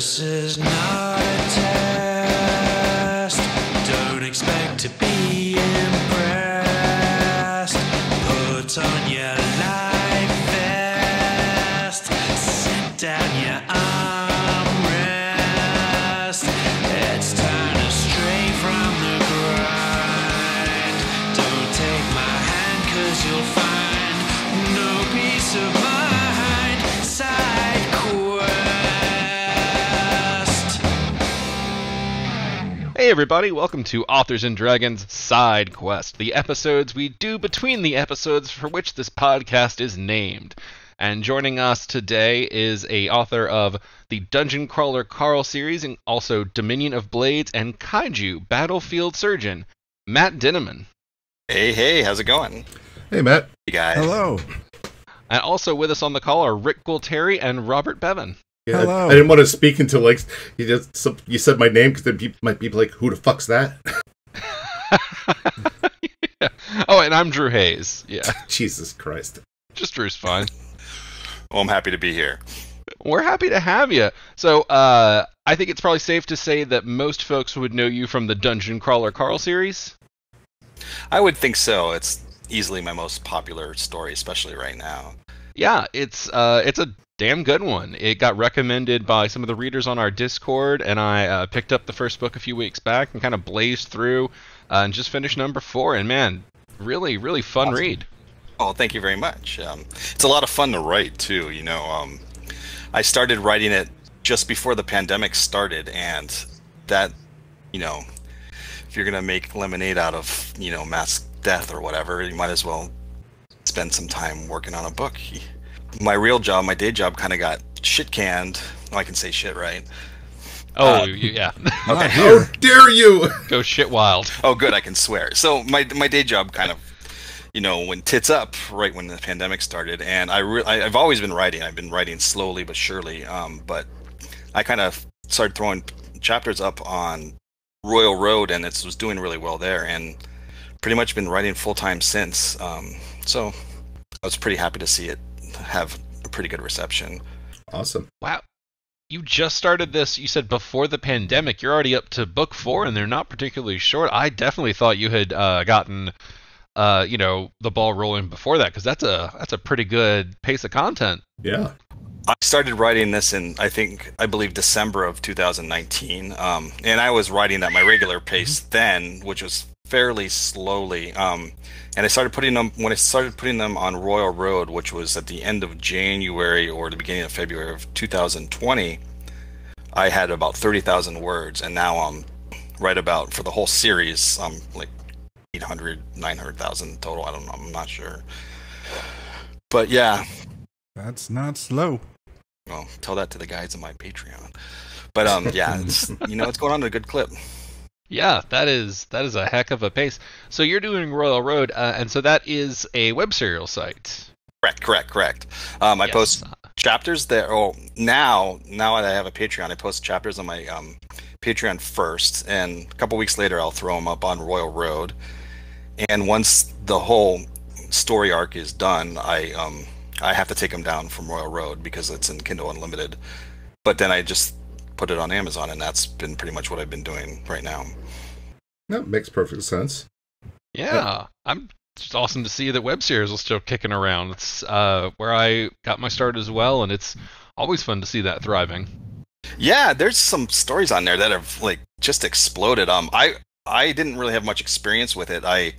This is not a test. Don't expect to be impressed. Put on your life vest. Sit down your armrest. It's time to stray from the grind. Don't take my hand, 'cause you'll find no peace of mind. Side quest. Hey everybody, welcome to Authors and Dragons Side Quest, the episodes we do between the episodes for which this podcast is named. And joining us today is a author of the Dungeon Crawler Carl series and also Dominion of Blades and Kaiju Battlefield Surgeon, Matt Dinniman. Hey, how's it going? Hey, Matt. Hey, guys. Hello. And also with us on the call are Rick Gualteri and Robert Bevan. Yeah, Hello. I didn't want to speak until you said my name, because then people might be like, "Who the fuck's that?" Yeah. Oh, and I'm Drew Hayes. Yeah, Jesus Christ. just Drew's fine. Well, I'm happy to be here. We're happy to have you. So, I think it's probably safe to say that most folks would know you from the Dungeon Crawler Carl series. I would think so. It's easily my most popular story, especially right now. Yeah, it's a damn good one. It got recommended by some of the readers on our Discord, and I picked up the first book a few weeks back and kind of blazed through and just finished number 4. And man, really, really fun Awesome. read. Oh, thank you very much. It's a lot of fun to write, too. You know, I started writing it just before the pandemic started, and that, you know, if you're going to make lemonade out of, you know, mass death or whatever, you might as well spend some time working on a book. My real job, my day job, kind of got shit canned. Oh, I can say shit, right? Oh, yeah. Okay. How dare you? Go shit wild. Oh, good, I can swear. So my day job kind of, you know, went tits up right when the pandemic started, and I've always been writing. I've been writing slowly but surely, but I kind of started throwing chapters up on Royal Road, and it was doing really well there, and pretty much been writing full-time since. So I was pretty happy to see it have a pretty good reception. Awesome. Wow. You just started this, you said before the pandemic. You're already up to book 4, and they're not particularly short. I definitely thought you had gotten, you know, the ball rolling before that, because that's a pretty good pace of content. Yeah. I started writing this in, I believe, December of 2019, and I was writing at my regular pace then, which was fairly slowly. And I started putting them on Royal Road, which was at the end of January or the beginning of February of 2020. I had about 30,000 words, and now I'm right about, for the whole series, I'm like 800, 900,000 total. I don't know. I'm not sure. But yeah. That's not slow. Well, tell that to the guys on my Patreon. But yeah, it's going on at a good clip. Yeah, that is a heck of a pace. So you're doing Royal Road, and so that is a web serial site. Correct. I Yes. post chapters there. Oh, now that I have a Patreon, I post chapters on my Patreon first, and a couple weeks later I'll throw them up on Royal Road. And once the whole story arc is done, I have to take them down from Royal Road because it's in Kindle Unlimited. But then I just put it on Amazon, and that's been pretty much what I've been doing right now. That makes perfect sense. Yeah, it's awesome to see that web series are still kicking around. It's where I got my start as well, and it's always fun to see that thriving. Yeah, there's some stories on there that have like just exploded. I didn't really have much experience with it. I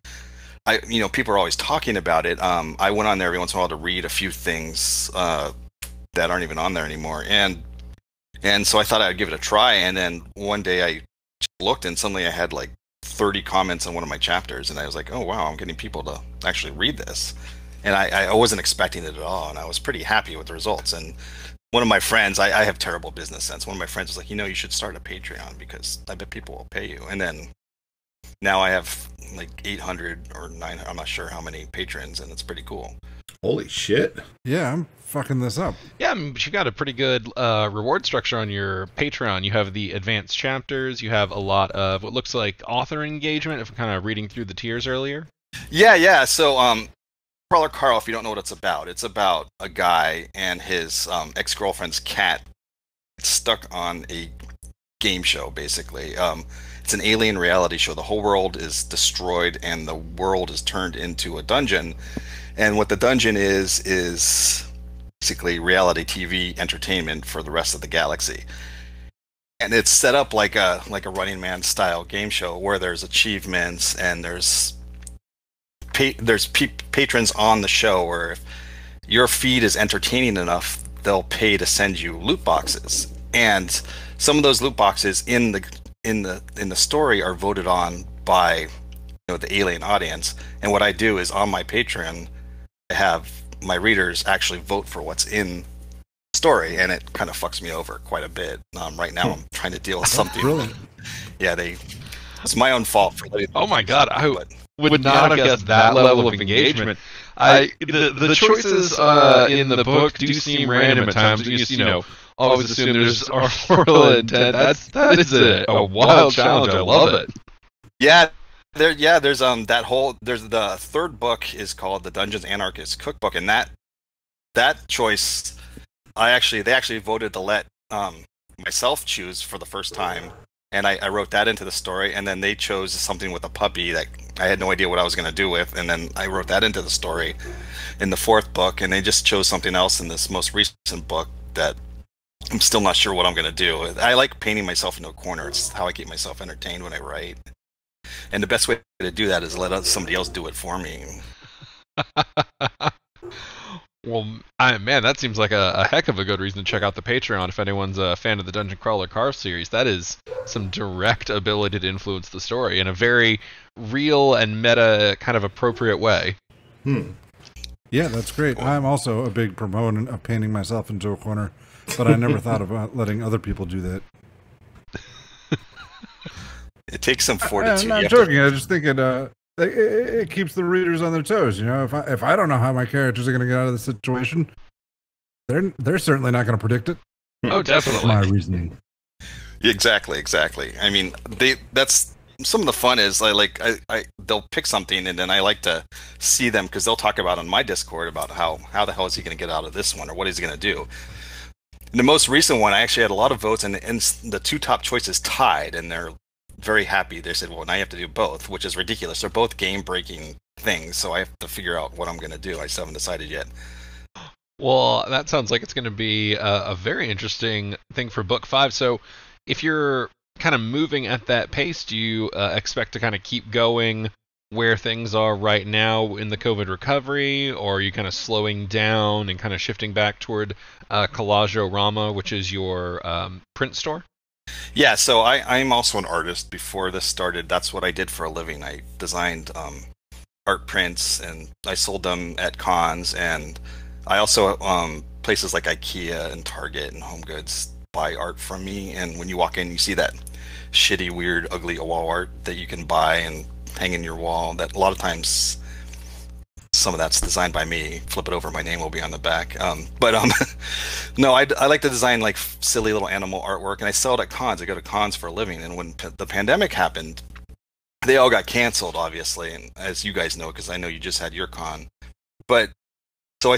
people are always talking about it. I went on there every once in a while to read a few things that aren't even on there anymore, and so I thought I'd give it a try. And then one day I looked, and suddenly I had like 30 comments on one of my chapters, and I was like, oh wow, I'm getting people to actually read this. And I wasn't expecting it at all, and I was pretty happy with the results. And one of my friends, I have terrible business sense, one of my friends was like, you should start a Patreon because I bet people will pay you. And then now I have like 800 or 900, I'm not sure how many patrons, and it's pretty cool. Holy shit. Yeah, I'm fucking this up. Yeah, but you've got a pretty good reward structure on your Patreon. You have the advanced chapters. You have a lot of what looks like author engagement, if I'm kind of reading through the tiers earlier. Yeah. So, Crawler Carl, if you don't know what it's about a guy and his ex-girlfriend's cat stuck on a game show, basically. It's an alien reality show. The whole world is destroyed, and the world is turned into a dungeon. And what the dungeon is basically reality TV entertainment for the rest of the galaxy. And it's set up like a Running Man style game show where there's achievements and there's patrons on the show where if your feed is entertaining enough, they'll pay to send you loot boxes. And some of those loot boxes in the story are voted on by the alien audience. And what I do is on my Patreon, I have my readers actually vote for what's in the story, and it kind of fucks me over quite a bit. Right now, I'm trying to deal with something. Brilliant. Yeah, it's my own fault for letting. Oh my god, I but would not have guessed that level of engagement. The choices in the book do seem random at times. Always assume there's authorial intent. That is a wild challenge. I love it. Yeah. There's the third book is called the Dungeons Anarchist Cookbook, and that choice they actually voted to let myself choose for the first time, and I wrote that into the story, and then they chose something with a puppy that I had no idea what I was going to do with, and then I wrote that into the story in the fourth book, and they just chose something else in this most recent book that I'm still not sure what I'm going to do. I like painting myself into a corner. It's how I keep myself entertained when I write. And the best way to do that is let somebody else do it for me. Well, man, that seems like a heck of a good reason to check out the Patreon if anyone's a fan of the Dungeon Crawler Carl series. That is some direct ability to influence the story in a very real and meta kind of appropriate way. Yeah, that's great. I'm also a big proponent of painting myself into a corner, but I never thought about letting other people do that. It takes some fortitude. I'm not joking. I was just thinking it keeps the readers on their toes. If I don't know how my characters are going to get out of the situation, they're certainly not going to predict it. Oh, definitely. That's my reasoning. Exactly. I mean, that's some of the fun is they'll pick something, and then I like to see them because they'll talk about on my Discord about how the hell is he going to get out of this one, or what is he going to do. In the most recent one, I actually had a lot of votes, and the two top choices tied, and they're very happy. They said, well, now you have to do both, which is ridiculous. They're both game-breaking things, so I have to figure out what I'm going to do. I still haven't decided yet. Well, that sounds like it's going to be a very interesting thing for Book 5. So if you're kind of moving at that pace, do you expect to kind of keep going where things are right now in the COVID recovery, or are you kind of slowing down and kind of shifting back toward Collageorama, which is your print store? Yeah, so I'm also an artist. Before this started, that's what I did for a living. I designed art prints, and I sold them at cons, and I also places like IKEA and Target and Home Goods buy art from me, and when you walk in, you see that shitty, weird, ugly wall art that you can buy and hang in your wall. That a lot of times some of that's designed by me. Flip it over, my name will be on the back. No, I like to design like silly little animal artwork, and I sell it at cons. I go to cons for a living, and when the pandemic happened, they all got canceled, obviously, and as you guys know, because I know you just had your con. But so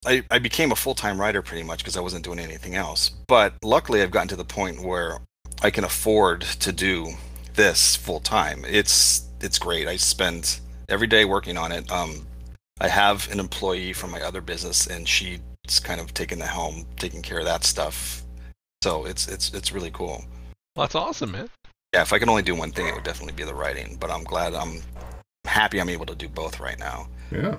I became a full-time writer pretty much because I wasn't doing anything else. But luckily, I've gotten to the point where I can afford to do this full-time. It's great. I spend every day working on it. I have an employee from my other business, and she's kind of taking the helm, taking care of that stuff. So it's really cool. Well, that's awesome, man. Yeah, if I could only do one thing, it would definitely be the writing. But I'm happy I'm able to do both right now. Yeah.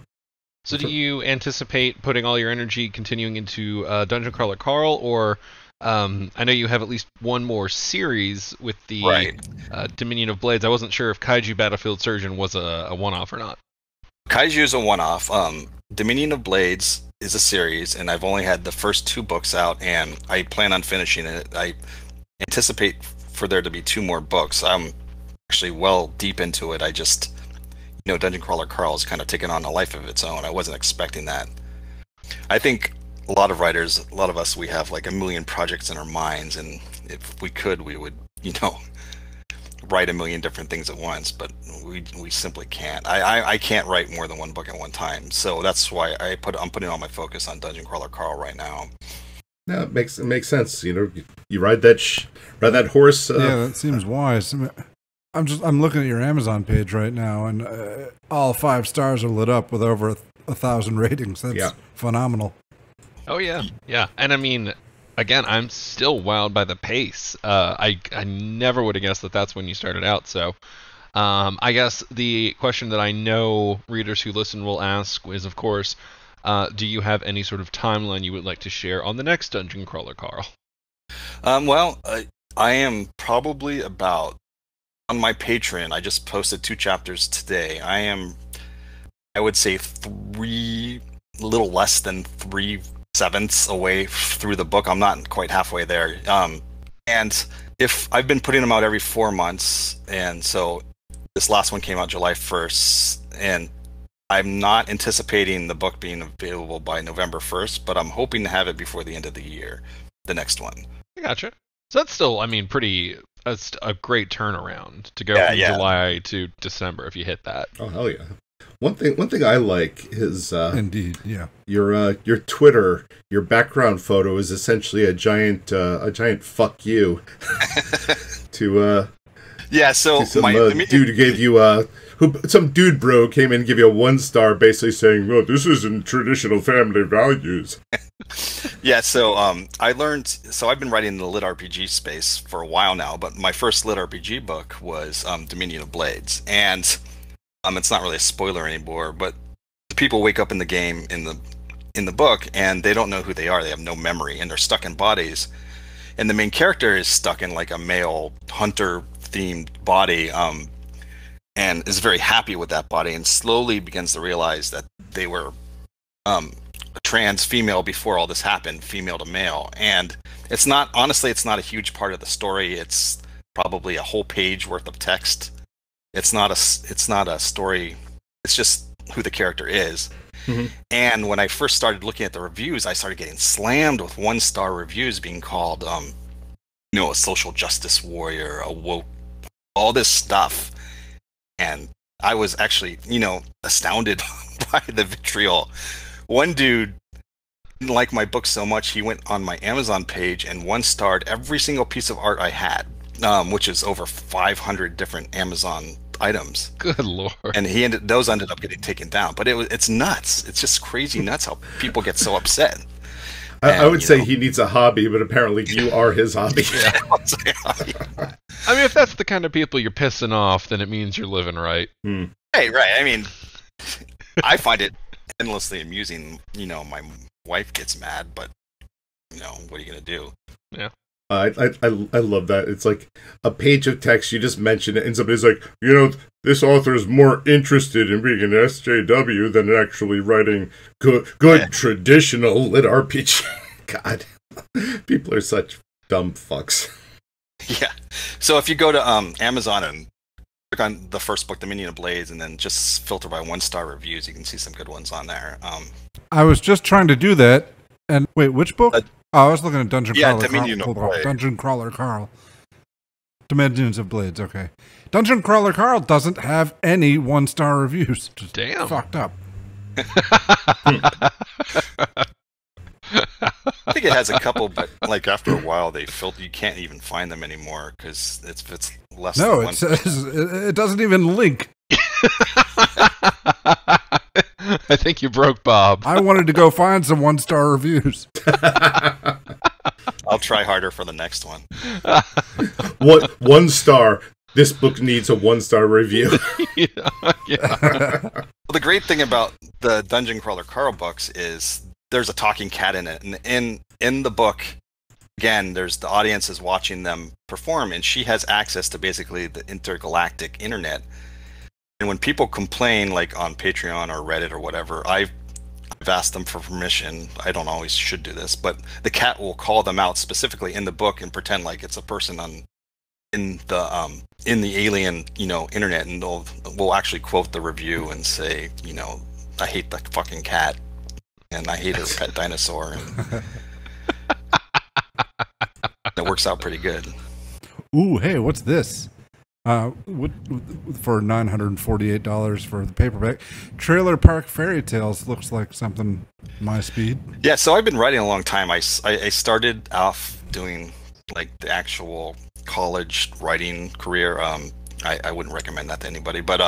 So do you anticipate putting all your energy continuing into Dungeon Crawler Carl, or I know you have at least one more series with the Right. Dominion of Blades. I wasn't sure if Kaiju Battlefield Surgeon was a one-off or not. Kaiju is a one-off. Dominion of Blades is a series, and I've only had the first 2 books out, and I plan on finishing it. I anticipate for there to be 2 more books. I'm actually well deep into it. I just, Dungeon Crawler Carl is kind of taking on a life of its own. I wasn't expecting that. I think a lot of writers, a lot of us, we have like a million projects in our minds, and if we could, we would, write a million different things at once, but we simply can't. I can't write more than one book at one time, so that's why I'm putting all my focus on Dungeon Crawler Carl right now. No, it makes sense. You know, you ride that horse. Yeah, that seems wise. I'm looking at your Amazon page right now, and all 5 stars are lit up with over 1,000 ratings. That's phenomenal. Oh yeah, yeah. And I mean, again, I'm still wowed by the pace. I never would have guessed that that's when you started out. So, I guess the question that I know readers who listen will ask is, of course, do you have any sort of timeline you would like to share on the next Dungeon Crawler, Carl? Well, I am probably about on my Patreon. I just posted 2 chapters today. I would say a little less than 3/7 away through the book. I'm not quite halfway there. And if I've been putting them out every 4 months, and so this last one came out July 1st, and I'm not anticipating the book being available by November 1st, but I'm hoping to have it before the end of the year, the next one. I gotcha. So that's still, I mean, that's a great turnaround to go from July to December if you hit that. Oh hell yeah! One thing I like is indeed, yeah. Your Twitter, your background photo is essentially a giant fuck you to yeah. So some dude who gave you some dude bro came in and gave you a 1-star, basically saying, "Well, this isn't traditional family values." Yeah, so I've been writing in the lit RPG space for a while now, but my first lit RPG book was Dominion of Blades, and it's not really a spoiler anymore, but the people wake up in the game in the book and they don't know who they are. They have no memory and they're stuck in bodies, and the main character is stuck in like a male hunter themed body, and is very happy with that body, and slowly begins to realize that they were a trans female before all this happened, female to male. And it's not a huge part of the story. It's probably a whole page worth of text. It's not a story. It's just who the character is. Mm-hmm. And when I first started looking at the reviews, I started getting slammed with 1-star reviews being called a social justice warrior, a woke, all this stuff. And I was actually, astounded by the vitriol. One dude didn't like my book so much, he went on my Amazon page and 1-starred every single piece of art I had, which is over 500 different Amazon items. Good lord! And those ended up getting taken down. But it's nuts. It's just crazy nuts how people get so upset. I would say he needs a hobby, but apparently you are his hobby. Yeah. I mean, if that's the kind of people you're pissing off, then it means you're living right. Hey, right. I mean, I find it endlessly amusing. My wife gets mad, but what are you gonna do? Yeah. I love that. It's like a page of text, you just mention it, and somebody's like, this author is more interested in being an SJW than actually writing good traditional lit RPG. God, people are such dumb fucks. Yeah. So if you go to Amazon and click on the first book, Dominion of Blades, and then just filter by 1-star reviews, you can see some good ones on there. I was just trying to do that. And wait, which book? I was looking at Dungeon Crawler. Dominion of Blades. Dungeon Crawler Carl. Dominions of Blades. Okay. Dungeon Crawler Carl doesn't have any 1-star reviews. Just damn. Fucked up. I think it has a couple, but like after a while, they filter. You can't even find them anymore because it's less. No, than it says it doesn't even link. I think you broke Bob. I wanted to go find some 1-star reviews. I'll try harder for the next one. What 1-star? This book needs a 1-star review. Yeah. Well, the great thing about the Dungeon Crawler Carl books is there's a talking cat in it, and in the book, again, there's the audience is watching them perform, and she has access to basically the intergalactic internet. And when people complain, like on Patreon or Reddit or whatever, I've asked them for permission. I don't always should do this, but the cat will call them out specifically in the book and pretend like it's a person in the alien, internet, and we'll actually quote the review and say, I hate the fucking cat, and I hate her pet dinosaur, and it works out pretty good. Ooh, hey, what's this? For $948 for the paperback. Trailer Park Fairy Tales looks like something my speed. Yeah, so I've been writing a long time. I started off doing like the actual college writing career. I wouldn't recommend that to anybody, but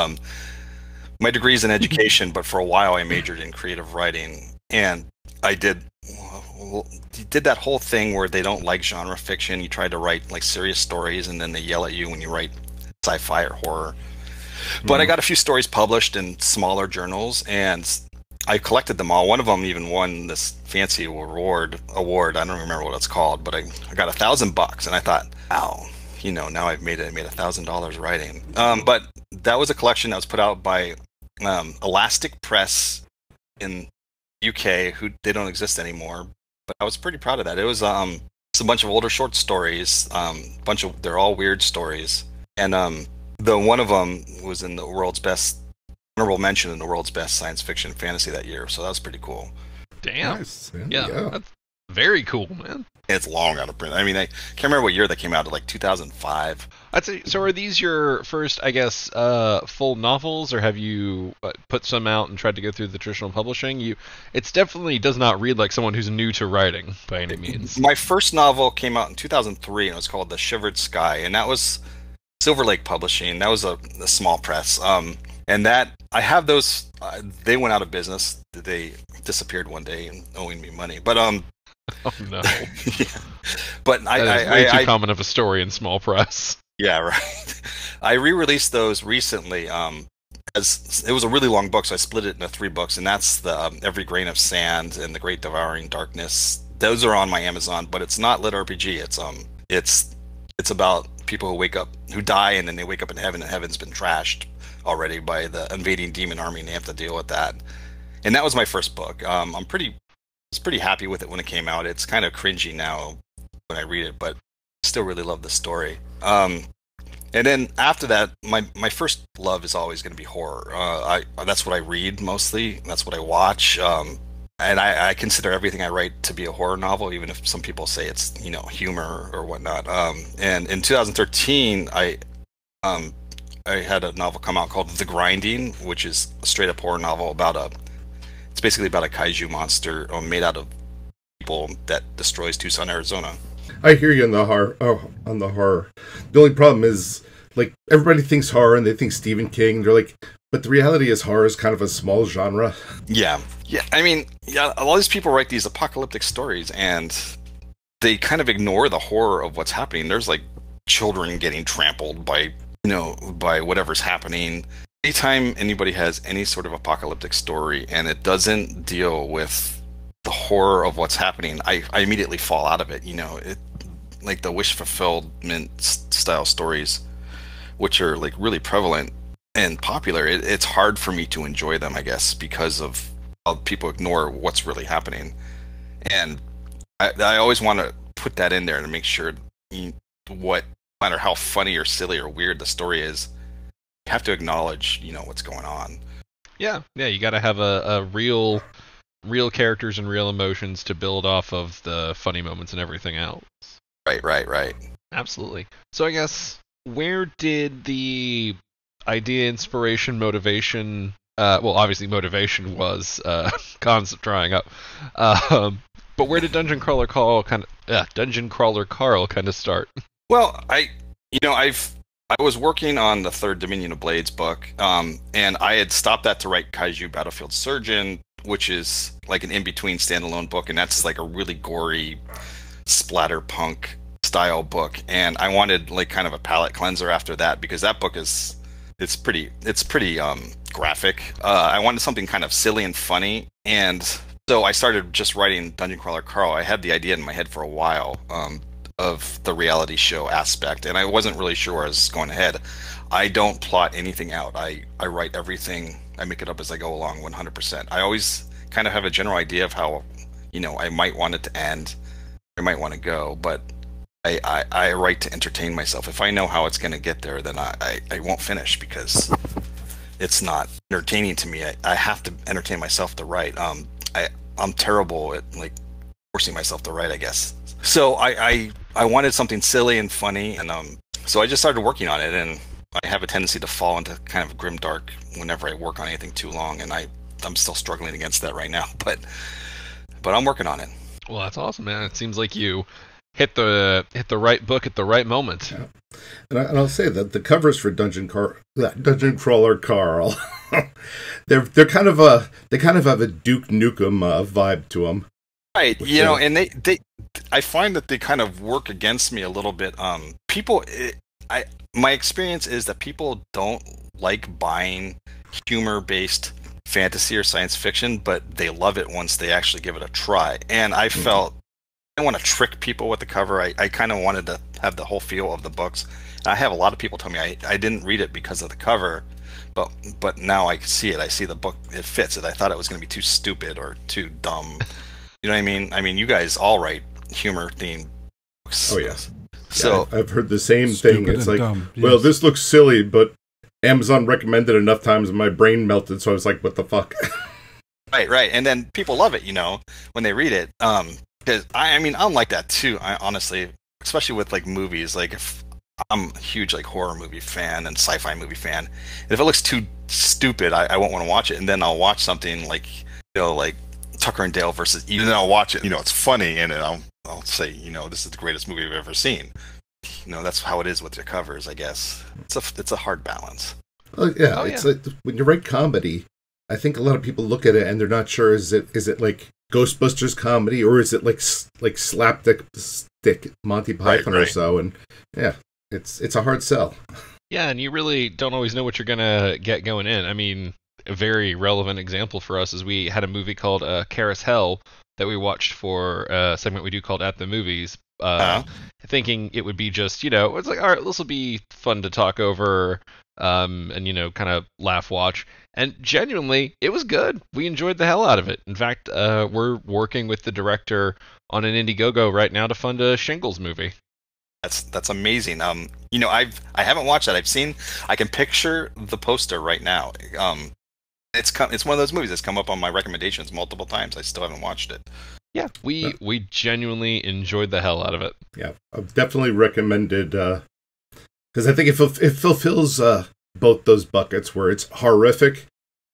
my degree's in education, but for a while I majored in creative writing, and I did that whole thing where they don't like genre fiction. You try to write like serious stories, and then they yell at you when you write sci-fi or horror. But I got a few stories published in smaller journals, and I collected them all. One of them even won this fancy award. I don't remember what it's called, but I got $1,000, and I thought, wow, now I've made $1,000 writing. But that was a collection that was put out by Elastic Press in UK, who they don't exist anymore. But I was pretty proud of that. It was it's a bunch of older short stories. They're all weird stories, and the one of them was in the world's best honorable mention in the world's best science fiction fantasy that year. So that was pretty cool. Damn. Nice. Yeah. That's very cool, man. It's long out of print. I mean, I can't remember what year that came out. Like 2005. I'd say. So, are these your first, I guess, full novels, or have you put some out and tried to go through the traditional publishing? It's definitely does not read like someone who's new to writing by any means. My first novel came out in 2003, and it was called The Shivered Sky, and that was Silver Lake Publishing. That was a small press. And that I have those. They went out of business. They disappeared one day and owing me money. But Oh no! Yeah. But that is way too common of a story in small press. Yeah, right. I re-released those recently. As it was a really long book, so I split it into 3 books, and that's the Every Grain of Sand and The Great Devouring Darkness. Those are on my Amazon, but it's not lit RPG. It's about people who die, and then they wake up in heaven, and heaven's been trashed already by the invading demon army, and they have to deal with that. And that was my first book. I was pretty happy with it when it came out. It's kind of cringy now when I read it, but I still really love the story. And then after that, my first love is always going to be horror. That's what I read mostly. That's what I watch. And I consider everything I write to be a horror novel, even if some people say it's humor or whatnot. And in 2013, I had a novel come out called The Grinding, which is a straight up horror novel it's basically about a kaiju monster made out of people that destroys Tucson, Arizona. I hear you on the horror. The only problem is, like, everybody thinks horror and they think Stephen King. They're like, but the reality is horror is kind of a small genre. Yeah. I mean, a lot of these people write these apocalyptic stories, and they kind of ignore the horror of what's happening. There's like children getting trampled by whatever's happening. Anytime anybody has any sort of apocalyptic story and it doesn't deal with the horror of what's happening, I immediately fall out of it. Like the wish fulfillment style stories, which are like really prevalent and popular. It's hard for me to enjoy them, I guess, because of how people ignore what's really happening. And I always want to put that in there to make sure no matter how funny or silly or weird the story is, you have to acknowledge, what's going on. Yeah, you got to have a real characters and real emotions to build off of the funny moments and everything else. Right. Absolutely. So I guess, where did the idea, inspiration, motivation? Well, obviously motivation was concept drawing up. But where did Dungeon Crawler Carl kind of start? Well, I was working on the third Dominion of Blades book, and I had stopped that to write Kaiju Battlefield Surgeon, which is like an in-between standalone book, and that's like a really gory splatterpunk style book. And I wanted like kind of a palate cleanser after that, because that book it's pretty graphic. I wanted something kind of silly and funny, and so I started just writing Dungeon Crawler Carl. I had the idea in my head for a while, of the reality show aspect, and I wasn't really sure where I was going ahead. I don't plot anything out. I write everything. I make it up as I go along 100%. I always kind of have a general idea of how, I might want it to end. I might want to go, but I write to entertain myself. If I know how it's going to get there, then I won't finish, because it's not entertaining to me. I have to entertain myself to write. I'm terrible at like forcing myself to write, I guess. So I wanted something silly and funny, and so I just started working on it, and I have a tendency to fall into kind of grimdark whenever I work on anything too long, and I'm still struggling against that right now. But I'm working on it. Well, that's awesome, man. It seems like you hit the right book at the right moment. Yeah. And I'll say that the covers for Dungeon Crawler Carl, they kind of have a Duke Nukem vibe to them. Right, you know, and they I find that they kind of work against me a little bit. My experience is that people don't like buying humor-based fantasy or science fiction, but they love it once they actually give it a try. And I felt I didn't want to trick people with the cover. I kind of wanted to have the whole feel of the books. And I have a lot of people tell me I didn't read it because of the cover, but now I see it. I see the book. It fits it. I thought it was going to be too stupid or too dumb. You know what I mean? I mean, you guys all write humor-themed books. Oh, yeah. So I've heard the same thing. It's like, dumb. well, Yes. this looks silly, but Amazon recommended enough times and my brain melted, so I was like, what the fuck? right. And then people love it, you know, when they read it. Because I mean, I'm like that too. I honestly, especially with like movies, like if I'm a huge like horror movie fan and sci-fi movie fan, and if it looks too stupid, I won't want to watch it. And then I'll watch something like, you know, like Tucker and Dale versus Eden, and I'll watch it. You know, it's funny, and I'll say, you know, this is the greatest movie I've ever seen. You know, that's how it is with your covers, I guess. It's a hard balance. Oh, yeah, it's like when you write comedy, I think a lot of people look at it and they're not sure is it like Ghostbusters comedy or is it like slapstick Monty Python or so? And yeah, it's a hard sell. Yeah, and you really don't always know what you're gonna get going in. I mean, a very relevant example for us is we had a movie called Carousel that we watched for a segment we do called At the Movies, thinking it would be just, you know, it's like, all right, this will be fun to talk over, and, you know, kind of laugh watch. And genuinely, it was good. We enjoyed the hell out of it. In fact, we're working with the director on an Indiegogo right now to fund a Shingles movie. That's amazing. You know, I haven't watched that. I can picture the poster right now. It's one of those movies that's come up on my recommendations multiple times. I still haven't watched it. Yeah, we genuinely enjoyed the hell out of it. Yeah, I've definitely recommended because I think it fulfills both those buckets where it's horrific,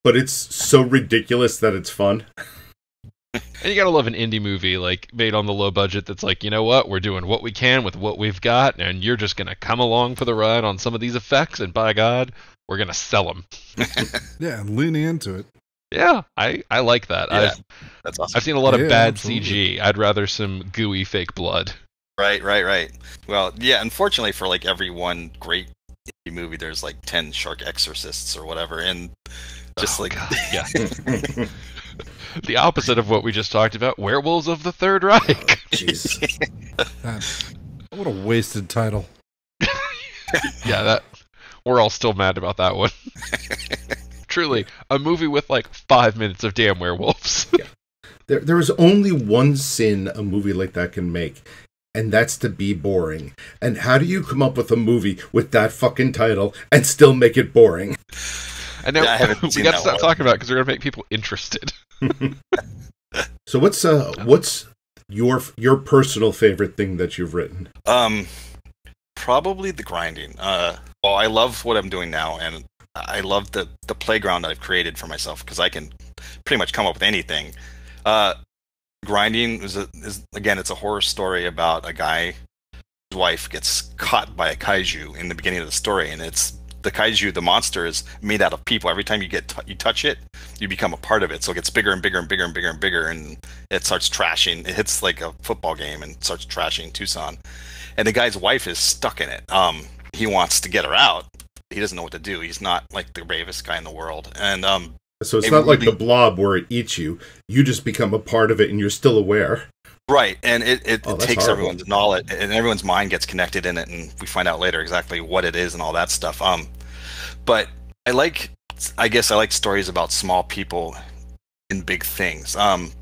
but it's so ridiculous that it's fun. And you gotta love an indie movie like made on the low budget that's like, you know what, we're doing what we can with what we've got, and you're just gonna come along for the ride on some of these effects, and by God, we're gonna sell them. Yeah, leaning into it. Yeah, I like that. Yeah, that's awesome. I've seen a lot of bad absolutely. CG. I'd rather some gooey fake blood. Right. Well, yeah, unfortunately for like every one great indie movie, there's like 10 shark exorcists or whatever, and just God, yeah. The opposite of what we just talked about, Werewolves of the Third Reich. Jeez. What a wasted title. Yeah, we're all still mad about that one. Truly, a movie with like 5 minutes of damn werewolves. Yeah. There is only one sin a movie like that can make, and that's to be boring. And how do you come up with a movie with that fucking title and still make it boring? And now Yeah, we got to stop talking about it because we're going to make people interested. So what's your personal favorite thing that you've written? Probably the grinding. Well, I love what I'm doing now, and I love the playground that I've created for myself because I can pretty much come up with anything. Grinding is again, it's a horror story about a guy whose wife gets caught by a kaiju in the beginning of the story, and it's the kaiju, the monster, is made out of people. Every time you touch it, you become a part of it. So it gets bigger and bigger and bigger and bigger and bigger, and it starts trashing. It hits like a football game and starts trashing Tucson. And the guy's wife is stuck in it. He wants to get her out. He doesn't know what to do. He's not like the bravest guy in the world. And so it's not like the Blob where it eats you. You just become a part of it, and you're still aware. Right, and it takes horrible. everyone's knowledge, and everyone's mind gets connected in it, and we find out later exactly what it is and all that stuff. But I guess I like stories about small people in big things.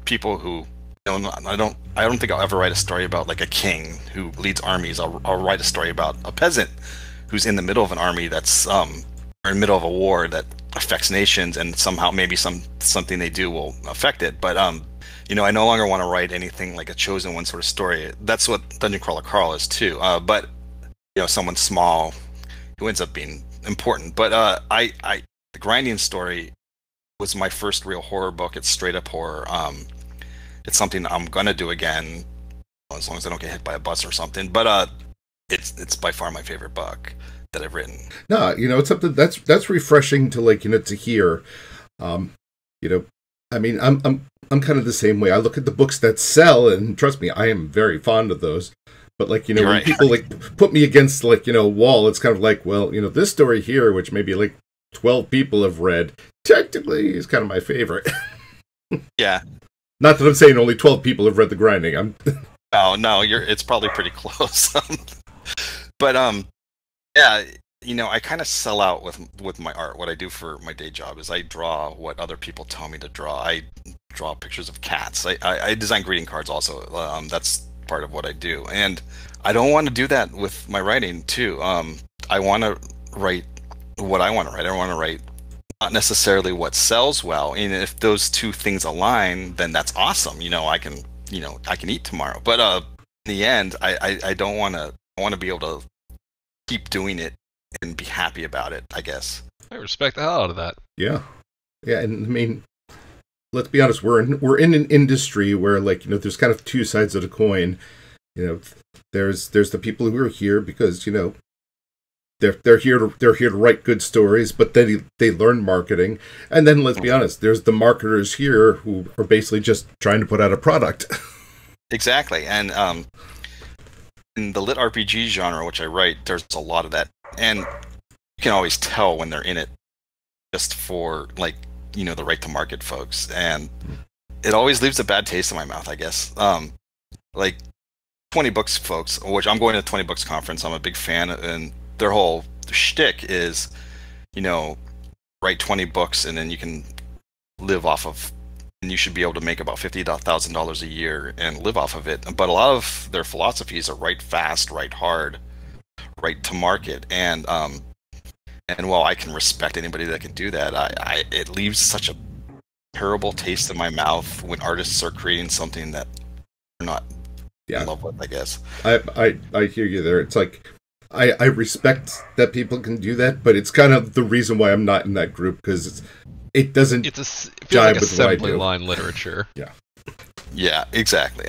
People who, you know, I don't think I'll ever write a story about like a king who leads armies. I'll write a story about a peasant who's in the middle of an army that's or in the middle of a war that affects nations, and somehow maybe something they do will affect it. But you know, I no longer want to write anything like a chosen one sort of story. That's what Dungeon Crawler Carl is too. But you know, someone small who ends up being important. But the Grinding Story was my first real horror book. It's straight up horror. It's something I'm gonna do again, as long as I don't get hit by a bus or something. But it's by far my favorite book that I've written. No, it's something that's refreshing to to hear. I mean, I'm kind of the same way. I look at the books that sell, and trust me, I am very fond of those. But when right. people put me against a wall, it's kind of like, well, this story here, which maybe 12 people have read, technically is kind of my favorite. Yeah. Not that I'm saying only 12 people have read The Grinding. No, it's probably pretty close. But yeah, I kind of sell out with my art. What I do for my day job is I draw what other people tell me to draw. I draw pictures of cats. I design greeting cards also. That's part of what I do, and I don't want to do that with my writing too. I want to write what I want to write. I want to write not necessarily what sells well, and if those two things align, then that's awesome. I can eat tomorrow. But in the end, I don't want to. I want to be able to keep doing it and be happy about it, I guess. I respect the hell out of that. Yeah, and I mean, let's be honest. We're in an industry where there's kind of two sides of the coin. There's the people who are here because they're here to write good stories, but then they learn marketing. And then let's be honest, there's the marketers here who are basically just trying to put out a product. Exactly, and in the lit RPG genre, which I write, there's a lot of that, and you can always tell when they're in it just for the right to market folks, and it always leaves a bad taste in my mouth, I guess. 20 Books folks, which I'm going to the 20 Books conference, I'm a big fan, and their whole shtick is, write 20 books and then you can live off of, and you should be able to make about $50,000 a year and live off of it. But a lot of their philosophies are write fast, write hard, write to market, and while I can respect anybody that can do that, it leaves such a terrible taste in my mouth when artists are creating something that they're not in love with, I guess. I hear you there. It's like I respect that people can do that, but it's kind of the reason why I'm not in that group, because it doesn't it feels jive like with what I assembly do. line literature. Yeah, exactly.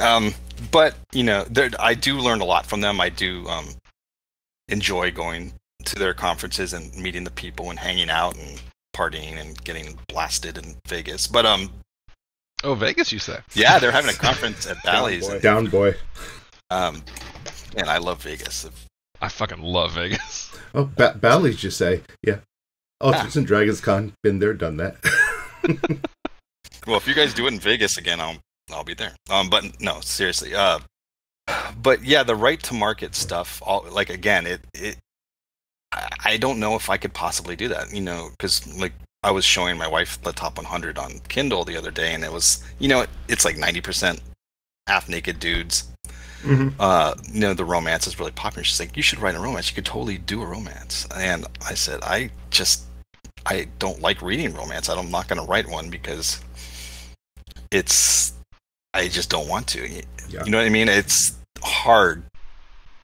But I do learn a lot from them. I do enjoy going to their conferences and meeting the people and hanging out and partying and getting blasted in Vegas. But Oh, Vegas, you say? yeah, they're having a conference at Bally's. Down boy. And I love Vegas. I fucking love Vegas. Oh, Bally's, you say? Yeah. Authors and Dragons Con, been there, done that. Well, if you guys do it in Vegas again, I'll be there. But no, seriously. But yeah, the right to market stuff. Again, I don't know if I could possibly do that. Because I was showing my wife the top 100 on Kindle the other day, and it was, it's like 90% half naked dudes. Mm-hmm. The romance is really popular. She's like, you should write a romance. You could totally do a romance. And I said, I don't like reading romance. I'm not going to write one because I just don't want to. Yeah. You know what I mean? It's hard.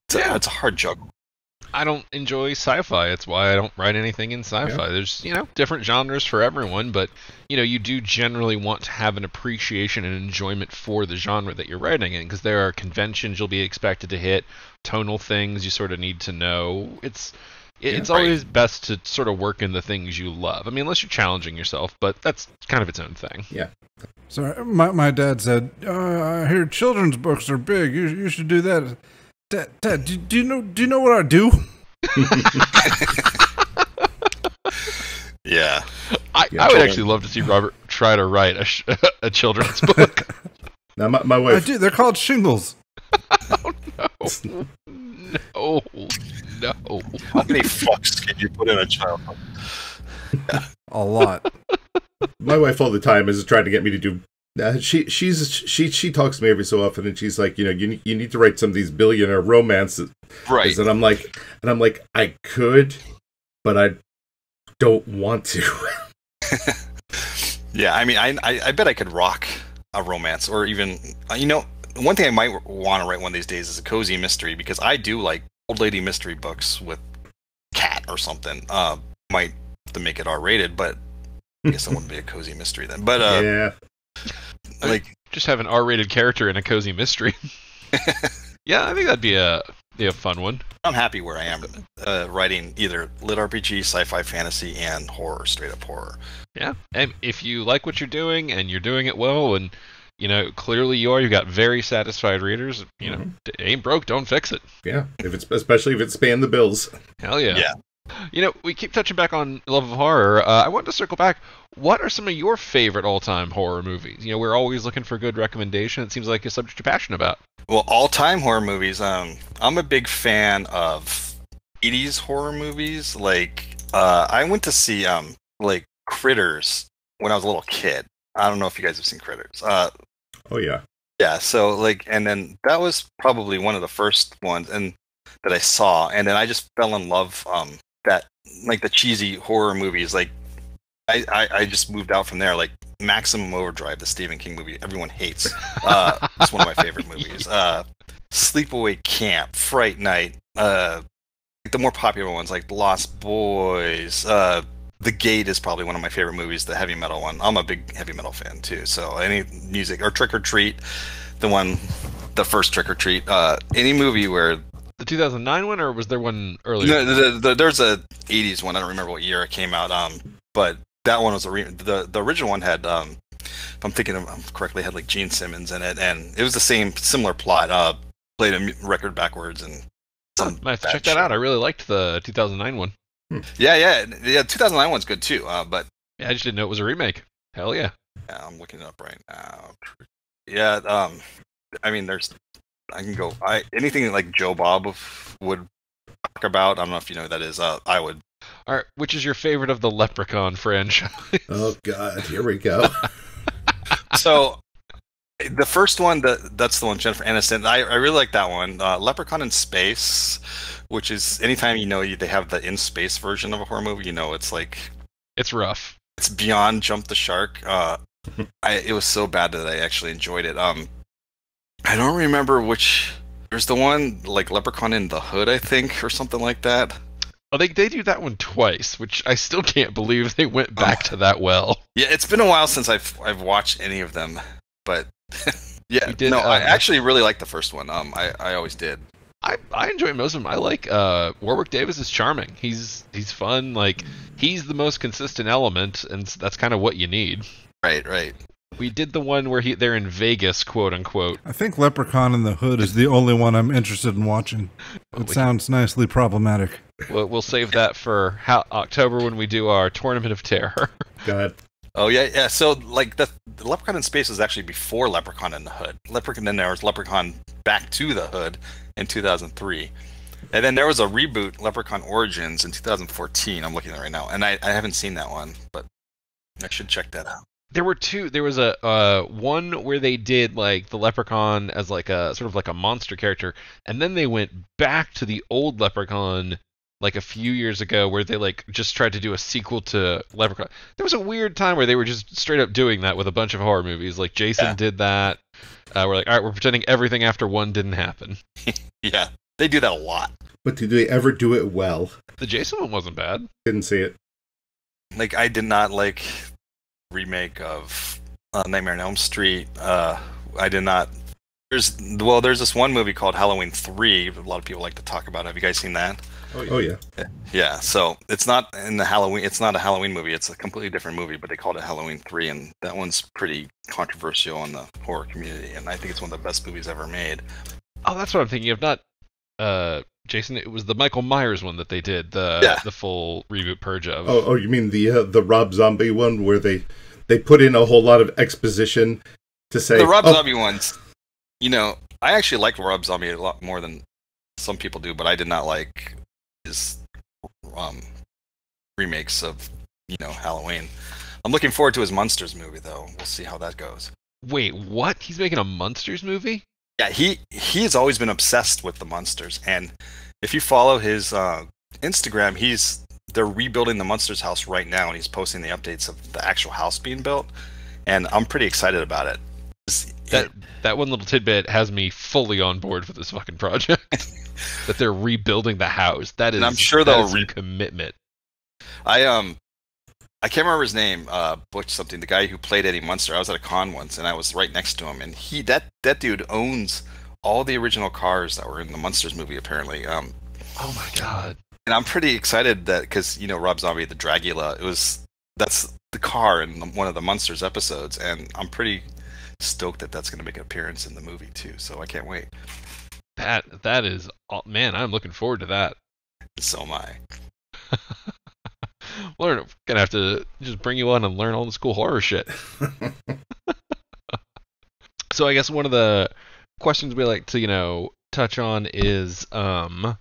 It's a hard juggle. I don't enjoy sci-fi. It's why I don't write anything in sci-fi. Yeah. There's, different genres for everyone, but, you do generally want to have an appreciation and enjoyment for the genre that you're writing in, because there are conventions you'll be expected to hit, tonal things you sort of need to know. It's always best to sort of work in the things you love. I mean, unless you're challenging yourself, but that's kind of its own thing. Yeah. So my dad said, I hear children's books are big. You should do that. Dad, do you know what I do? Yeah. I would actually love to see Robert try to write a children's book. Now, my wife... I do. They're called shingles. Oh, no. No. How many fucks can you put in a child? A lot. My wife all the time is trying to get me to do... she talks to me every so often, and she's like, you need to write some of these billionaire romances, Right? And I'm like, I could, but I don't want to. Yeah, I mean, I bet I could rock a romance, or even one thing I might want to write one of these days is a cozy mystery, because I do like old lady mystery books with cat. or something. Might have to make it R-rated, but I guess it wouldn't be a cozy mystery then. But yeah. like just have an R-rated character in a cozy mystery. Yeah, I think that'd be a fun one. I'm happy where I am writing either lit RPG, sci-fi, fantasy, and horror, straight up horror. Yeah, and if you like what you're doing and you're doing it well, and clearly you've got very satisfied readers. Ain't broke, don't fix it. Yeah, especially if it's paying the bills. Hell yeah. Yeah. We keep touching back on love of horror. I want to circle back. What are some of your favorite all-time horror movies? We're always looking for good recommendation. It seems like a subject you're passionate about. Well, all-time horror movies. I'm a big fan of 80s horror movies. Like, I went to see like Critters when I was a little kid. I don't know if you guys have seen Critters. Oh yeah. Yeah. So and then that was probably one of the first ones that I saw, and then I just fell in love. That like the cheesy horror movies. Like, I just moved out from there. Like Maximum Overdrive, the Stephen King movie everyone hates. It's one of my favorite movies. Sleepaway Camp, Fright Night. The more popular ones like Lost Boys. The Gate is probably one of my favorite movies, the heavy metal one. I'm a big heavy metal fan too. So any music or Trick or Treat, the first Trick or Treat, any movie where the 2009 one, or was there one earlier? No, there's a 80s one. I don't remember what year it came out. But that one was the original one had, if I'm thinking correctly, had like Gene Simmons in it, and it was the similar plot. Played a record backwards and. Might have to check that out. I really liked the 2009 one. Yeah. 2009 one's good too. But yeah, I just didn't know it was a remake. Hell yeah. Yeah, I'm looking it up right now. Yeah. I mean, I can go. Anything like Joe Bob would talk about. I don't know if you know who that is. I would. All right, which is your favorite of the Leprechaun franchise? Oh God, here we go. So, the first one, that's the one, Jennifer Aniston. I really like that one. Leprechaun in Space, which is anytime they have the in space version of a horror movie, it's like it's rough. It's beyond Jump the Shark. It was so bad that I actually enjoyed it. I don't remember which. There's the one like Leprechaun in the Hood, I think, or something like that. Oh, they do that one twice, which I still can't believe they went back to that well. Yeah, it's been a while since I've watched any of them, but yeah, I actually really like the first one. I always did. I enjoy most of them. I like Warwick Davis is charming. He's fun. Like he's the most consistent element, and that's kind of what you need. Right. We did the one where they're in Vegas, quote unquote. I think Leprechaun in the Hood is the only one I'm interested in watching. It sounds nicely problematic. We'll save that for October when we do our Tournament of Terror. God. Oh yeah. So like the Leprechaun in Space was actually before Leprechaun in the Hood. Then there was Leprechaun Back to the Hood in 2003, and then there was a reboot, Leprechaun Origins, in 2014. I'm looking at it right now, and I haven't seen that one, but I should check that out. There were two. There was a one where they did like the Leprechaun as like a sort of like a monster character, and then they went back to the old Leprechaun like a few years ago where they like just tried to do a sequel to Leprechaun. There was a weird time where they were just straight up doing that with a bunch of horror movies. Like Jason did that. We're like, all right, we're pretending everything after one didn't happen. Yeah, they do that a lot. But do they ever do it well? The Jason one wasn't bad. Didn't see it. Like I did not like remake of Nightmare on Elm Street. I did not. There's this one movie called Halloween 3. A lot of people like to talk about. Have you guys seen that? Oh yeah. Yeah. So it's not in the Halloween. It's not a Halloween movie. It's a completely different movie, but they called it Halloween 3, and that one's pretty controversial in the horror community. And I think it's one of the best movies ever made. Oh, that's what I'm thinking of. Not Jason. It was the Michael Myers one that they did the full reboot purge of. Oh, you mean the Rob Zombie one where they put in a whole lot of exposition to say the Rob Zombie ones. I actually like Rob Zombie a lot more than some people do, but I did not like his remakes of Halloween. I'm looking forward to his Monsters movie though. We'll see how that goes. Wait, what? He's making a Monsters movie? Yeah, he has always been obsessed with the Munsters, and if you follow his Instagram, they're rebuilding the Munsters house right now, and he's posting the updates of the actual house being built, and I'm pretty excited about it. That one little tidbit has me fully on board for this fucking project. That they're rebuilding the house. That is, and I'm sure they'll some commitment. I can't remember his name, Butch something, the guy who played Eddie Munster. I was at a con once, and I was right next to him, and that dude owns all the original cars that were in the Munsters movie, apparently. Oh my god! And I'm pretty excited that because Rob Zombie, the Dragula, that's the car in one of the Munsters episodes, and I'm pretty stoked that that's going to make an appearance in the movie too. So I can't wait. That is, man, I'm looking forward to that. So am I. We're gonna have to just bring you on and learn all this cool horror shit. So I guess one of the questions we like to, touch on is, so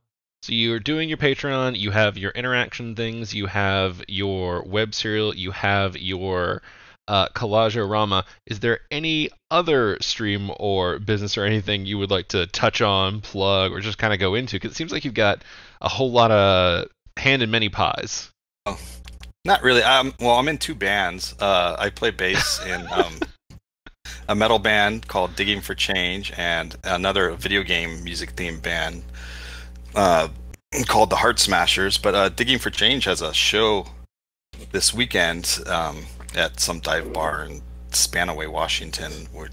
you're doing your Patreon, you have your interaction things, you have your web serial, you have your Collage-O-Rama. Is there any other stream or business or anything you would like to touch on, plug, or just kind of go into? Because it seems like you've got a whole lot of hand in many pies. Oh, not really. Well, I'm in two bands. I play bass in a metal band called Digging for Change, and another video game music themed band called the Heart Smashers. But Digging for Change has a show this weekend at some dive bar in Spanaway, Washington. I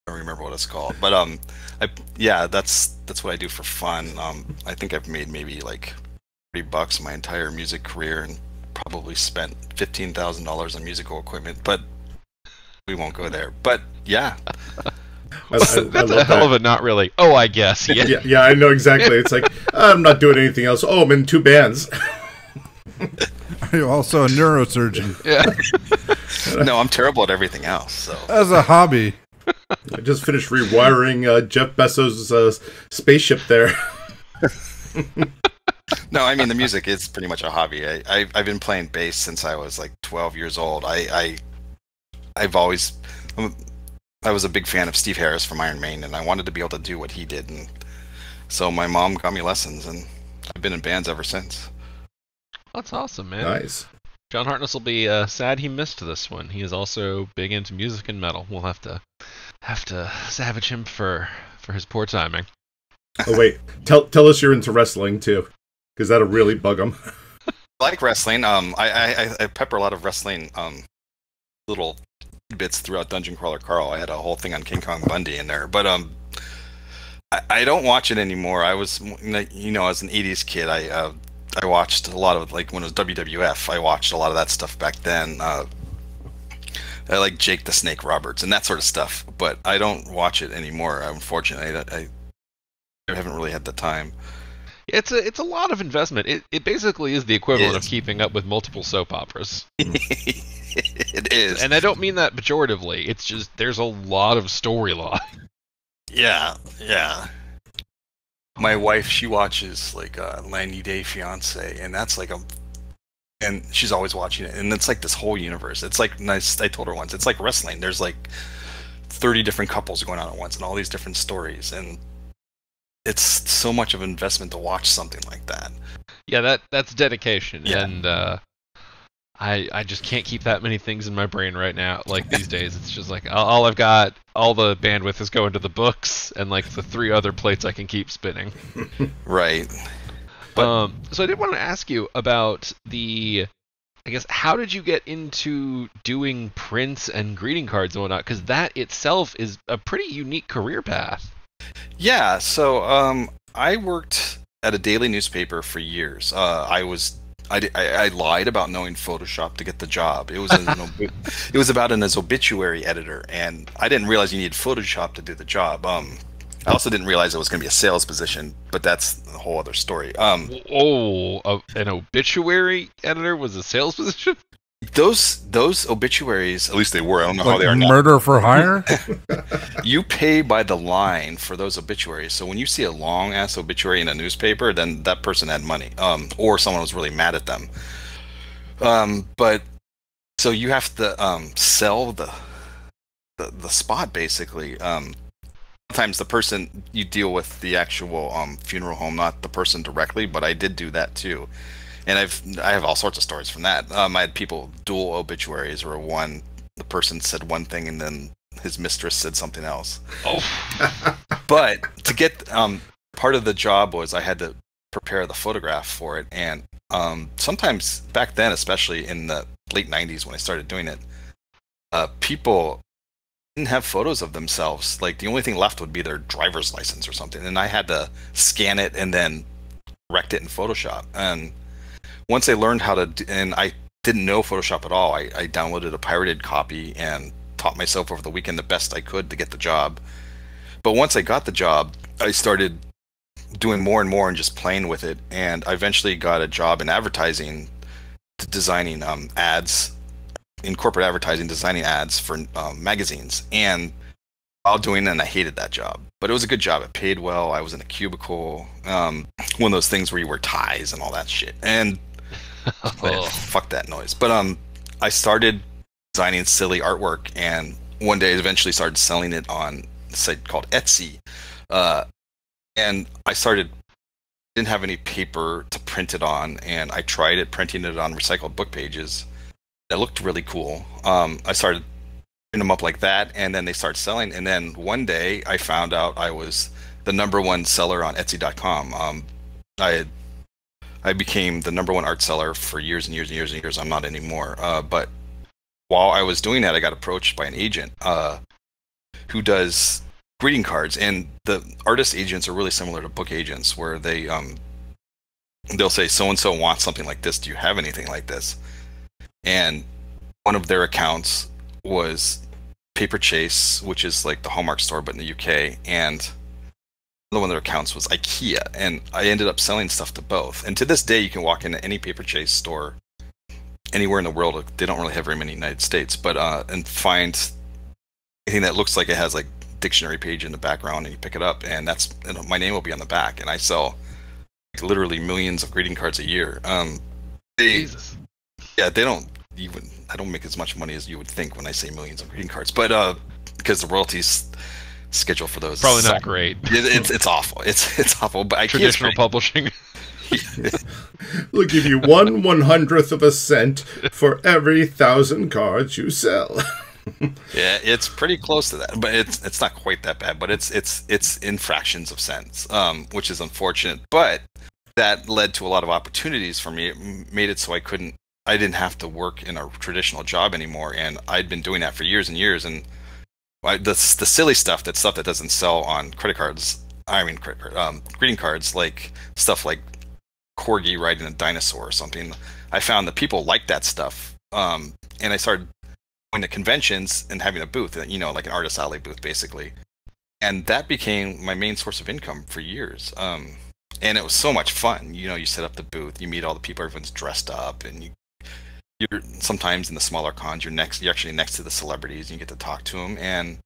don't remember what it's called, but that's what I do for fun. I think I've made maybe like $30 my entire music career, and probably spent $15,000 on musical equipment, but we won't go there. But yeah. That's a hell of a not really. Oh, I guess. Yeah. Yeah, I know exactly. It's like, I'm not doing anything else. Oh, I'm in two bands. Are you also a neurosurgeon? Yeah. No, I'm terrible at everything else. So As a hobby. I just finished rewiring Jeff Bezos' spaceship there. no, I mean the music is pretty much a hobby. I've been playing bass since I was like 12 years old. I was a big fan of Steve Harris from Iron Maiden, and I wanted to be able to do what he did, and so my mom got me lessons, and I've been in bands ever since. That's awesome, man. Nice. John Hartness will be sad he missed this one. He is also big into music and metal. We'll have to savage him for his poor timing. Oh wait, tell us you're into wrestling too, because that'll really bug him. I like wrestling. I pepper a lot of wrestling little bits throughout Dungeon Crawler Carl. I had a whole thing on King Kong Bundy in there, but I don't watch it anymore. I was, as an '80s kid, I watched a lot of, like, when it was WWF. I watched a lot of that stuff back then. I like Jake the Snake Roberts and that sort of stuff, but I don't watch it anymore. Unfortunately, I haven't really had the time. It's a lot of investment. It basically is the equivalent of keeping up with multiple soap operas. It is. And I don't mean that pejoratively. It's just there's a lot of storyline. Yeah. My wife, she watches like 90 Day Fiance, and that's like and she's always watching it, and it's like this whole universe. It's like nice. I told her once, it's like wrestling. There's like 30 different couples going on at once, and all these different stories, and it's so much of an investment to watch something like that. Yeah, that's dedication, Yeah. and I just can't keep that many things in my brain right now. Like these days, it's just like all I've got, all the bandwidth is going to the books, and like the 3 other plates I can keep spinning. Right. So I did want to ask you about I guess, how did you get into doing prints and greeting cards and whatnot? Because that itself is a pretty unique career path. Yeah, so I worked at a daily newspaper for years. I lied about knowing Photoshop to get the job. It was about an obituary editor, and I didn't realize you needed Photoshop to do the job. I also didn't realize it was going to be a sales position, but that's a whole other story. An obituary editor was a sales position? Those obituaries, at least they were. I don't know how they are now. Murder for hire? You pay by the line for those obituaries. So when you see a long ass obituary in a newspaper, then that person had money, or someone was really mad at them. But so you have to sell the spot basically. Sometimes the person you deal with the actual funeral home, not the person directly, but I did do that too. And I have all sorts of stories from that. I had people dual obituaries, where the person said one thing and then his mistress said something else. Oh, But to get part of the job was I had to prepare the photograph for it, and sometimes back then, especially in the late 90s when I started doing it, people didn't have photos of themselves. Like the only thing left would be their driver's license or something, and I had to scan it and then correct it in Photoshop. And once I learned how to and I didn't know Photoshop at all, I downloaded a pirated copy and taught myself over the weekend the best I could to get the job. But once I got the job, I started doing more and more and just playing with it, and I eventually got a job in advertising, designing ads in corporate advertising, designing ads for magazines. And while doing it, and I hated that job, but it was a good job. It paid well. I was in a cubicle, one of those things where you wear ties and all that shit. And fuck that noise. But I started designing silly artwork, and one day I eventually started selling it on a site called Etsy. And I didn't have any paper to print it on, and I tried it printing it on recycled book pages. It looked really cool. I started printing them up like that, and then they started selling. And then one day I found out I was the #1 seller on Etsy.com. I became the #1 art seller for years and years and years and years. I'm not anymore. But while I was doing that, I got approached by an agent who does greeting cards, and the artist agents are really similar to book agents, where they'll say so and so wants something like this. Do you have anything like this? And one of their accounts was Paper Chase, which is like the Hallmark store but in the UK, and another one of their accounts was IKEA, and I ended up selling stuff to both. And to this day, you can walk into any Paper Chase store anywhere in the world. They don't really have very many in the United States, but and find anything that looks like it has like dictionary page in the background, and you pick it up, and my name will be on the back. And I sell like, literally millions of greeting cards a year. Jesus. Yeah, they don't even. I don't make as much money as you would think when I say millions of greeting cards, but because the royalties schedule for those Probably not great. It's awful. It's awful. But Traditional publishing. We'll give you 1/100th of a cent for every 1,000 cards you sell. Yeah, it's pretty close to that, but it's not quite that bad. But it's in fractions of cents, which is unfortunate. But that led to a lot of opportunities for me. It made it so I didn't have to work in a traditional job anymore, and I'd been doing that for years and years. And the silly stuff, that stuff that doesn't sell on credit cards. I mean, greeting cards, like stuff like corgi riding a dinosaur or something. I found that people like that stuff, and I started going to conventions and having a booth, like an artist alley booth, basically. And that became my main source of income for years. And it was so much fun. You set up the booth, you meet all the people, everyone's dressed up, and you're sometimes in the smaller cons, you're actually next to the celebrities, and you get to talk to them. And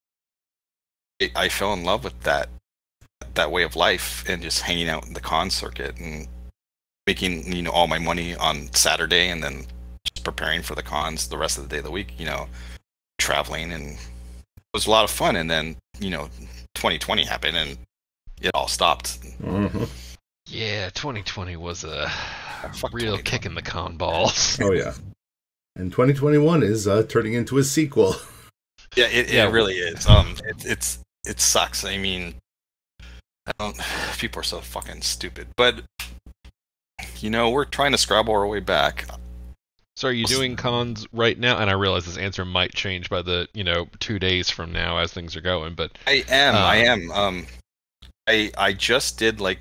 I fell in love with that way of life, and just hanging out in the con circuit and making all my money on Saturday, and then just preparing for the cons the rest of the day of the week, traveling. And it was a lot of fun. And then 2020 happened, and it all stopped. Mm-hmm. Yeah, 2020 was a real 2020. kick in the con balls. Oh, yeah. And 2021 is turning into a sequel. Yeah, it really is. It sucks. I mean, people are so fucking stupid. But we're trying to scrabble our way back. So are you doing cons right now? And I realize this answer might change by the 2 days from now as things are going. But I am. I just did like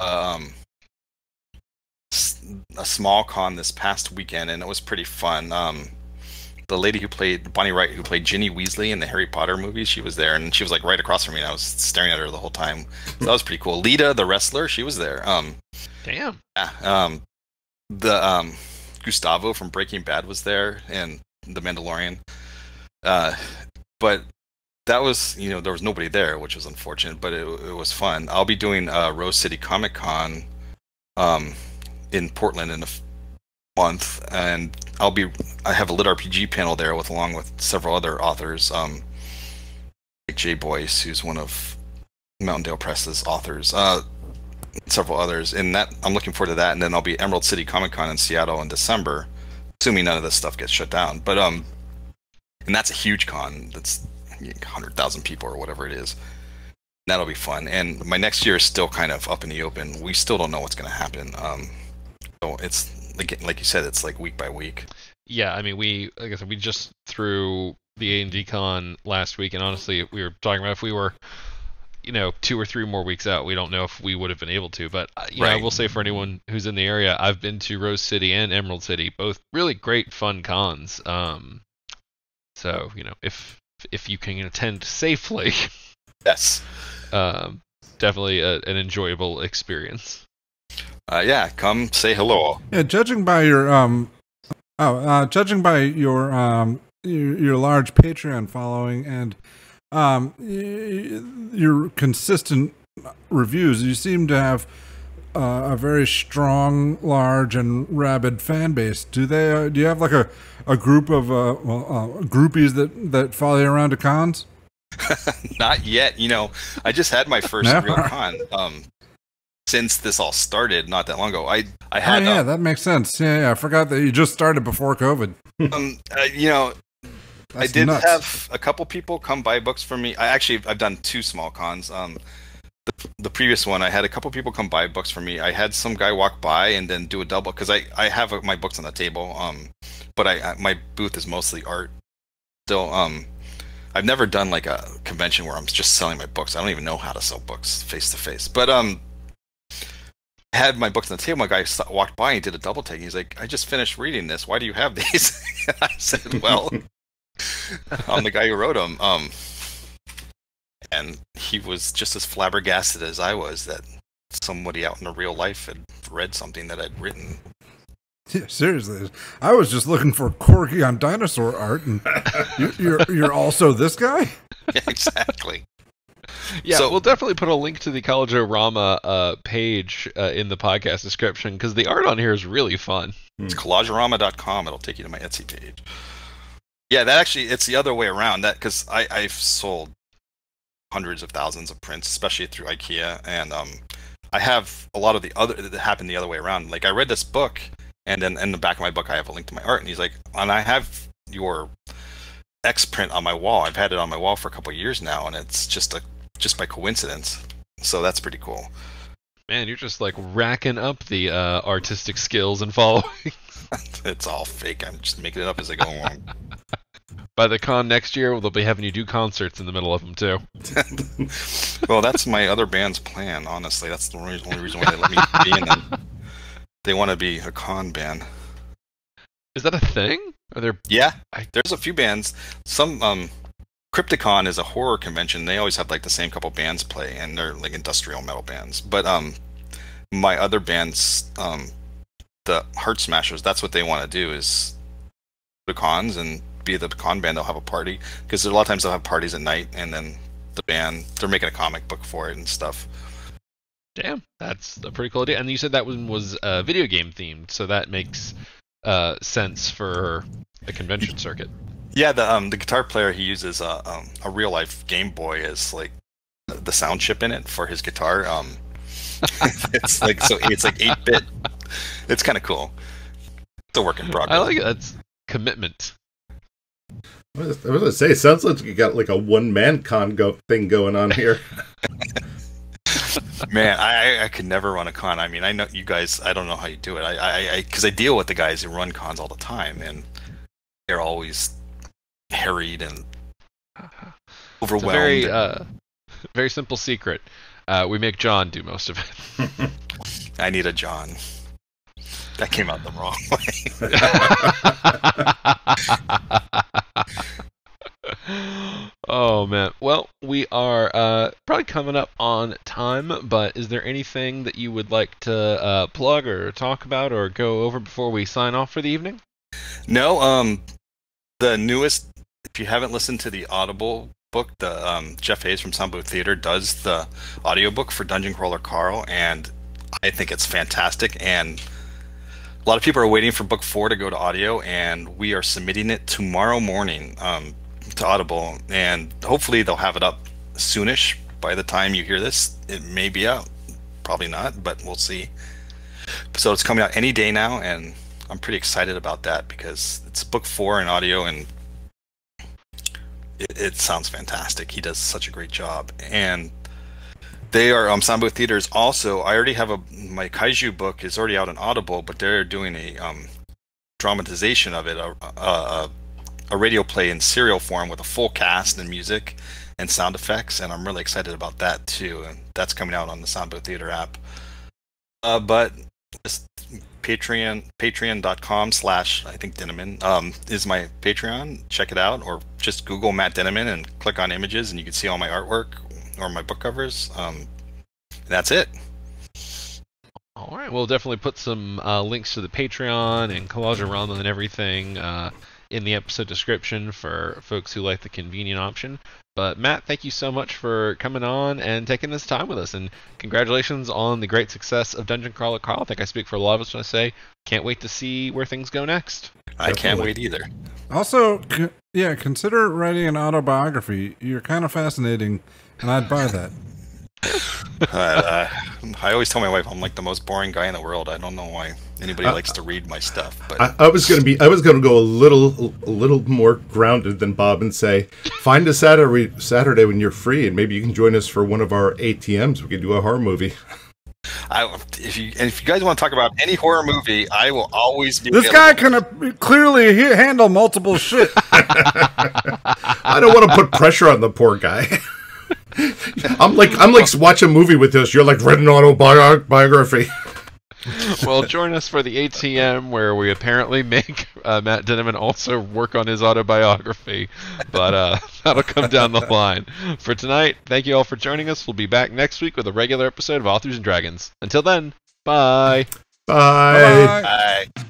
a small con this past weekend, and it was pretty fun. The lady who played Bonnie Wright, who played Ginny Weasley in the Harry Potter movies, she was there, and she was like right across from me, and I was staring at her the whole time. So that was pretty cool. Lita, the wrestler, she was there. damn. Yeah. The Gustavo from Breaking Bad was there, and The Mandalorian. But that was, there was nobody there, which was unfortunate, but it was fun. I'll be doing Rose City Comic Con in Portland in a month, and I have a lit RPG panel there along with several other authors, like Jay Boyce, who's one of Mountaindale Press's authors, several others, and that I'm looking forward to that. And then I'll be Emerald City Comic Con in Seattle in December, assuming none of this stuff gets shut down. But and that's a huge con. That's 100,000 people or whatever it is. That'll be fun. And my next year is still kind of up in the open. We still don't know what's going to happen. So it's like you said, it's like week by week. Yeah, I mean, like I said, we just threw the A&D Con last week, and honestly, we were talking about if we were, 2 or 3 more weeks out, we don't know if we would have been able to. But I will say for anyone who's in the area, I've been to Rose City and Emerald City, both really great, fun cons. So if you can attend safely, yes, definitely an enjoyable experience. Yeah, come say hello. Yeah, judging by your your large Patreon following and your consistent reviews, you seem to have a very strong, large, and rabid fan base. Do you have like a group of groupies that follow you around to cons? Not yet. I just had my first real con. Since this all started not that long ago, I had. Oh, yeah, that makes sense. Yeah, I forgot that you just started before COVID. I did have a couple people come buy books from me. I've done 2 small cons. The previous one, I had a couple people come buy books from me. I had some guy walk by and then do a double because I have my books on the table. But my booth is mostly art. Still, I've never done like a convention where I'm just selling my books. I don't even know how to sell books face to face. But I had my books on the table. My guy walked by and did a double take. He's like, "I just finished reading this. Why do you have these?" And I said, "Well, I'm the guy who wrote them." And he was just as flabbergasted as I was that somebody out in the real life had read something that I'd written. Yeah, seriously, I was just looking for Corgi on dinosaur art, and you're also this guy? Yeah, exactly. Yeah, so, we'll definitely put a link to the Collage-O-Rama page in the podcast description because the art on here is really fun. It's collageorama.com. It'll take you to my Etsy page. Yeah, it's the other way around. That because I've sold hundreds of thousands of prints, especially through IKEA, and I have a lot of the other that happened the other way around. Like I read this book, and then in the back of my book I have a link to my art, and he's like, "And I have your X print on my wall. I've had it on my wall for a couple of years now, and it's just by coincidence." So that's pretty cool. Man, you're just like racking up the artistic skills and following. It's all fake. I'm just making it up as I go along. By the con next year, they'll be having you do concerts in the middle of them too. Well, that's my other band's plan. Honestly, that's the only reason why they let me be in them. They want to be a con band. Is that a thing? Are there? Yeah, there's a few bands. Some Crypticon is a horror convention. They always have like the same couple bands play, and they're like industrial metal bands. But my other bands, the Heart Smashers, that's what they want to do is the cons and be the con band. They'll have a party because a lot of times they'll have parties at night, and then the band they're making a comic book for it and stuff. Damn, that's a pretty cool idea. And you said that one was video game themed, so that makes sense for a convention circuit. Yeah, the guitar player, he uses a real life Game Boy as like the sound chip in it for his guitar. It's like 8-bit. It's kind of cool. It's a work in progress. I like it. That's commitment. I was gonna say, it sounds like you got like a one-man con thing going on here. Man, I could never run a con. I mean, I know you guys. I don't know how you do it. Because I deal with the guys who run cons all the time, and they're always harried and overwhelmed. It's a very simple secret. We make John do most of it. I need a John. That came out the wrong way. Oh man. Well, we are probably coming up on time, but is there anything that you would like to plug or talk about or go over before we sign off for the evening? No. The newest, if you haven't listened to the Audible book, the Jeff Hayes from Sound Booth Theater does the audiobook for Dungeon Crawler Carl, and I think it's fantastic. And a lot of people are waiting for book 4 to go to audio, and we are submitting it tomorrow morning to Audible, and hopefully they'll have it up soonish. By the time you hear this, it may be out. Probably not, but we'll see. So it's coming out any day now, and I'm pretty excited about that because it's book 4 in audio, and it sounds fantastic. He does such a great job, and they are Soundbooth Theaters. Also, I already have my kaiju book is already out on Audible, but they're doing a dramatization of it, a radio play in serial form with a full cast and music and sound effects, and I'm really excited about that too. And that's coming out on the Soundbooth Theater app. But just patreon.com/ I think Dinniman is my Patreon. Check it out, or just Google Matt Dinniman and click on images, and you can see all my artwork or my book covers. That's it. All right, we'll definitely put some links to the Patreon and Collage and everything in the episode description for folks who like the convenient option. But Matt, thank you so much for coming on and taking this time with us, and congratulations on the great success of Dungeon Crawler Carl. I think I speak for a lot of us when I say can't wait to see where things go next. I can't wait either. Also, consider writing an autobiography. You're kind of fascinating, and I'd buy that. I always tell my wife I'm like the most boring guy in the world. I don't know why anybody likes to read my stuff. But I was gonna go a little more grounded than Bob and say, find a Saturday when you're free, and maybe you can join us for one of our ATMs. We could do a horror movie. If you guys want to talk about any horror movie, I will always be. This guy can clearly handle multiple shit. I don't want to put pressure on the poor guy. I'm like watching a movie with this. You're like read an autobiography. Well, join us for the ATM, where we apparently make Matt Dinniman also work on his autobiography, but that'll come down the line. For tonight, thank you all for joining us. We'll be back next week with a regular episode of Authors and Dragons. Until then, bye. Bye. Bye.